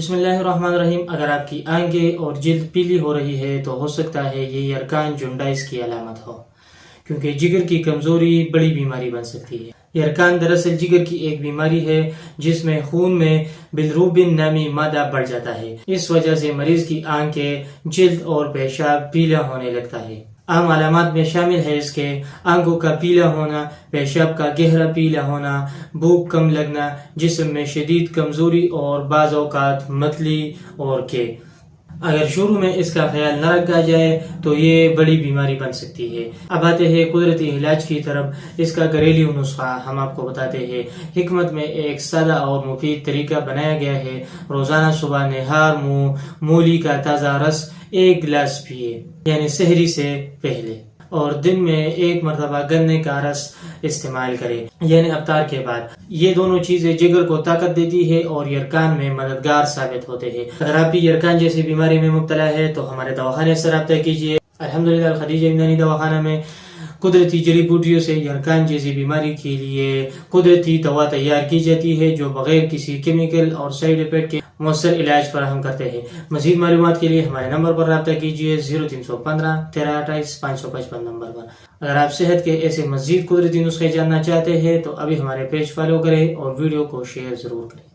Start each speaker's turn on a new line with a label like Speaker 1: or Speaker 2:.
Speaker 1: بسم اللہ الرحمن الرحیم۔ اگر آپ کی آنکھیں اور جلد پیلی ہو رہی ہے تو ہو سکتا ہے یہ یرکان جونڈائس کی علامت ہو، کیونکہ جگر کی کمزوری بڑی بیماری بن سکتی ہے۔ یرکان دراصل جگر کی ایک بیماری ہے جس میں خون میں بلروبن نامی مادہ بڑھ جاتا ہے۔ اس وجہ سے مریض کی آنکھیں، جلد اور پیشاب پیلا ہونے لگتا ہے۔ عام علامات میں شامل ہے اس کے آنکھوں کا پیلا ہونا، پیشاب کا گہرا پیلا ہونا، بھوک کم لگنا، جسم میں شدید کمزوری اور بعض اوقات متلی اور کے اگر شروع میں اس کا خیال نہ رکھا جائے تو یہ بڑی بیماری بن سکتی ہے۔ اب آتے ہیں قدرتی علاج کی طرف۔ اس کا گھریلو نسخہ ہم آپ کو بتاتے ہیں۔ حکمت میں ایک سادہ اور مفید طریقہ بنایا گیا ہے۔ روزانہ صبح نہار منہ مولی کا تازہ رس 1 گلاس پیے، یعنی سحری سے پہلے، اور دن میں 1 مرتبہ گنے کا رس استعمال کرے، یعنی افطار کے بعد۔ یہ دونوں چیزیں جگر کو طاقت دیتی ہے اور یرکان میں مددگار ثابت ہوتے ہیں۔ اگر آپ بھی یرکان جیسی بیماری میں مبتلا ہے تو ہمارے دواخانے سے رابطہ کیجیے۔ الحمدللہ الخدیجہ امدانی دواخانہ میں قدرتی جڑی بوٹیوں سے یرکان جیسی بیماری کے لیے قدرتی دوا تیار کی جاتی ہے جو بغیر کسی کیمیکل اور سائیڈ افیکٹ کے مؤثر علاج فراہم کرتے ہیں۔ مزید معلومات کے لیے ہمارے نمبر پر رابطہ کیجیے 0315 1328 555 نمبر پر۔ اگر آپ صحت کے ایسے مزید قدرتی نسخے جاننا چاہتے ہیں تو ابھی ہمارے پیج فالو کریں اور ویڈیو کو شیئر ضرور کریں۔